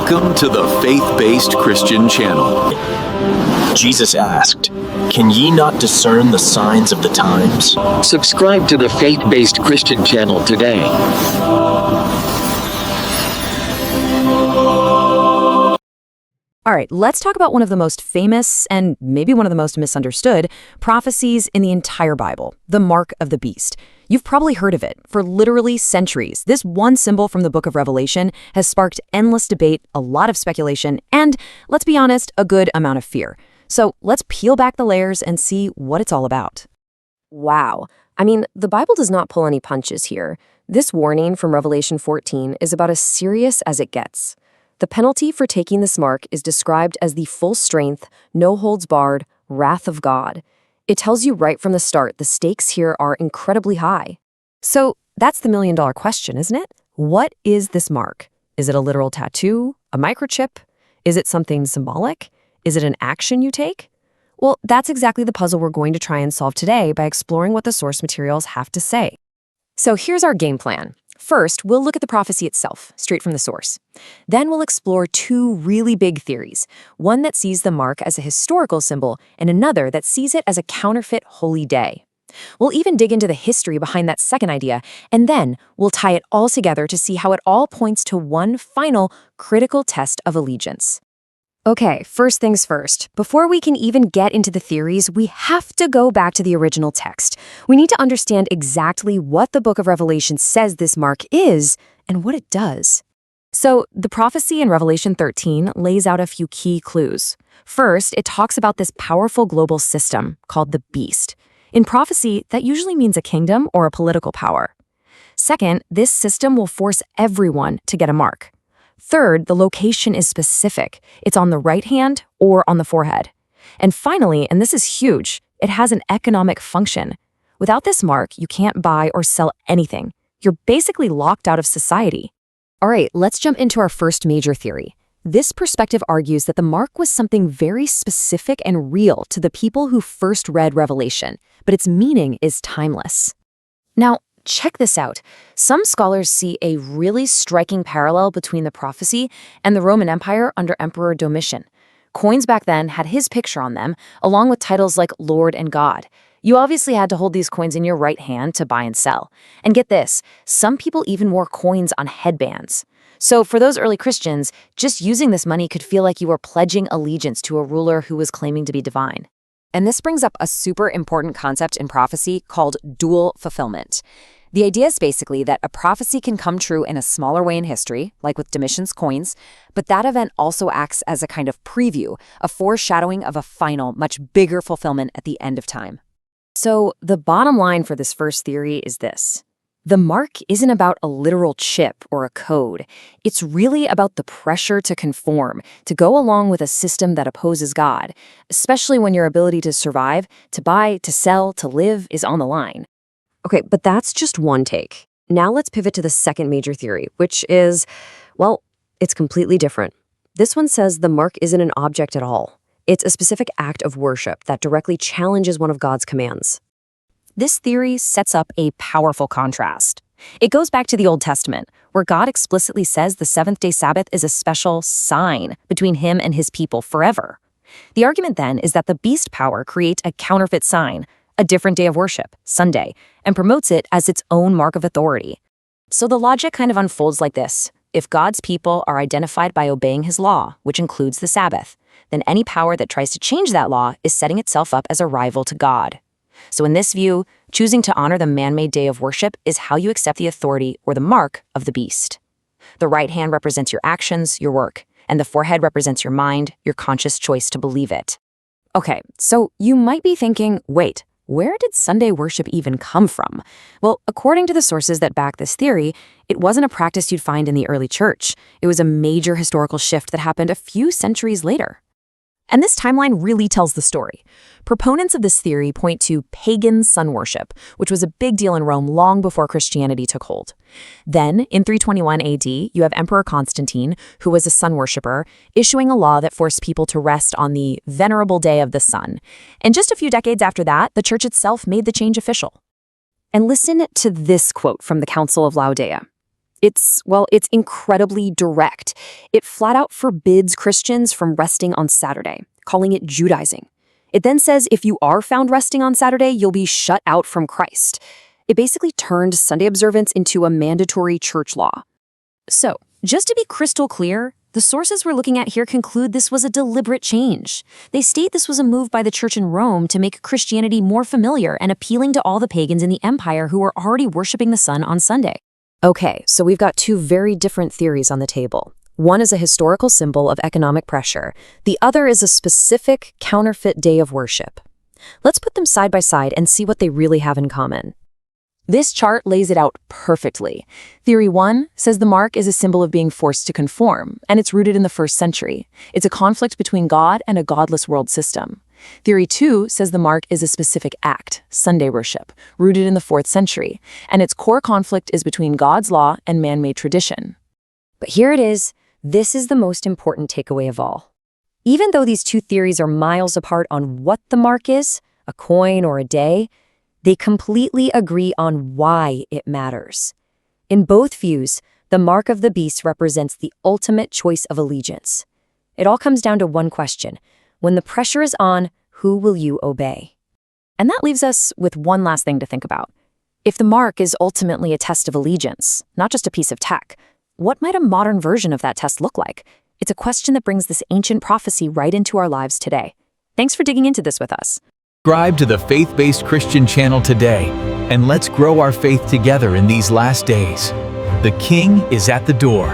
Welcome to the Faith-Based Christian Channel. Jesus asked, "Can ye not discern the signs of the times?" Subscribe to the Faith-Based Christian Channel today. All right, let's talk about one of the most famous and maybe one of the most misunderstood prophecies in the entire Bible, the Mark of the Beast. You've probably heard of it. For literally centuries, this one symbol from the book of Revelation has sparked endless debate, a lot of speculation, and, let's be honest, a good amount of fear. So let's peel back the layers and see what it's all about. Wow. I mean, the Bible does not pull any punches here. This warning from Revelation 14 is about as serious as it gets. The penalty for taking this mark is described as the full strength, no holds barred, wrath of God. It tells you right from the start the stakes here are incredibly high. So that's the million-dollar question, isn't it? What is this mark? Is it a literal tattoo? A microchip? Is it something symbolic? Is it an action you take? Well, that's exactly the puzzle we're going to try and solve today by exploring what the source materials have to say. So here's our game plan. First, we'll look at the prophecy itself, straight from the source. Then we'll explore two really big theories, one that sees the mark as a historical symbol and another that sees it as a counterfeit holy day. We'll even dig into the history behind that second idea, and then we'll tie it all together to see how it all points to one final critical test of allegiance. Okay, first things first. Before we can even get into the theories, we have to go back to the original text. We need to understand exactly what the book of Revelation says this mark is and what it does. So, the prophecy in Revelation 13 lays out a few key clues. First, it talks about this powerful global system called the beast. In prophecy, that usually means a kingdom or a political power. Second, this system will force everyone to get a mark. Third, the location is specific. It's on the right hand or on the forehead. And finally, and this is huge, it has an economic function. Without this mark, you can't buy or sell anything. You're basically locked out of society. All right, let's jump into our first major theory. This perspective argues that the mark was something very specific and real to the people who first read Revelation, but its meaning is timeless. Now, check this out. Some scholars see a really striking parallel between the prophecy and the Roman Empire under Emperor Domitian. Coins back then had his picture on them, along with titles like Lord and God. You obviously had to hold these coins in your right hand to buy and sell. And get this, some people even wore coins on headbands. So for those early Christians, just using this money could feel like you were pledging allegiance to a ruler who was claiming to be divine. And this brings up a super important concept in prophecy called dual fulfillment. The idea is basically that a prophecy can come true in a smaller way in history, like with Domitian's coins, but that event also acts as a kind of preview, a foreshadowing of a final, much bigger fulfillment at the end of time. So the bottom line for this first theory is this. The mark isn't about a literal chip or a code. It's really about the pressure to conform, to go along with a system that opposes God, especially when your ability to survive, to buy, to sell, to live is on the line. Okay, but that's just one take. Now let's pivot to the second major theory, which is, well, it's completely different. This one says the mark isn't an object at all. It's a specific act of worship that directly challenges one of God's commands. This theory sets up a powerful contrast. It goes back to the Old Testament, where God explicitly says the seventh-day Sabbath is a special sign between him and his people forever. The argument then is that the beast power creates a counterfeit sign, a different day of worship, Sunday, and promotes it as its own mark of authority. So the logic kind of unfolds like this. If God's people are identified by obeying his law, which includes the Sabbath, then any power that tries to change that law is setting itself up as a rival to God. So in this view, choosing to honor the man-made day of worship is how you accept the authority or the mark of the beast. The right hand represents your actions, your work, and the forehead represents your mind, your conscious choice to believe it. Okay, so you might be thinking, wait, where did Sunday worship even come from? Well, according to the sources that back this theory, it wasn't a practice you'd find in the early church. It was a major historical shift that happened a few centuries later. And this timeline really tells the story. Proponents of this theory point to pagan sun worship, which was a big deal in Rome long before Christianity took hold. Then, in 321 AD, you have Emperor Constantine, who was a sun worshiper, issuing a law that forced people to rest on the venerable day of the sun. And just a few decades after that, the church itself made the change official. And listen to this quote from the Council of Laodicea. It's incredibly direct. It flat out forbids Christians from resting on Saturday, calling it Judaizing. It then says if you are found resting on Saturday, you'll be shut out from Christ. It basically turned Sunday observance into a mandatory church law. So, just to be crystal clear, the sources we're looking at here conclude this was a deliberate change. They state this was a move by the church in Rome to make Christianity more familiar and appealing to all the pagans in the empire who were already worshiping the sun on Sunday. Okay, so we've got two very different theories on the table. One is a historical symbol of economic pressure. The other is a specific, counterfeit day of worship. Let's put them side by side and see what they really have in common. This chart lays it out perfectly. Theory 1 says the mark is a symbol of being forced to conform, and it's rooted in the 1st century. It's a conflict between God and a godless world system. Theory 2 says the mark is a specific act, Sunday worship, rooted in the 4th century, and its core conflict is between God's law and man-made tradition. But here it is. This is the most important takeaway of all. Even though these two theories are miles apart on what the mark is, a coin or a day, they completely agree on why it matters. In both views, the mark of the beast represents the ultimate choice of allegiance. It all comes down to one question. When the pressure is on, who will you obey? And that leaves us with one last thing to think about. If the mark is ultimately a test of allegiance, not just a piece of tech, what might a modern version of that test look like? It's a question that brings this ancient prophecy right into our lives today. Thanks for digging into this with us. Subscribe to the Faith-Based Christian channel today, and let's grow our faith together in these last days. The King is at the door.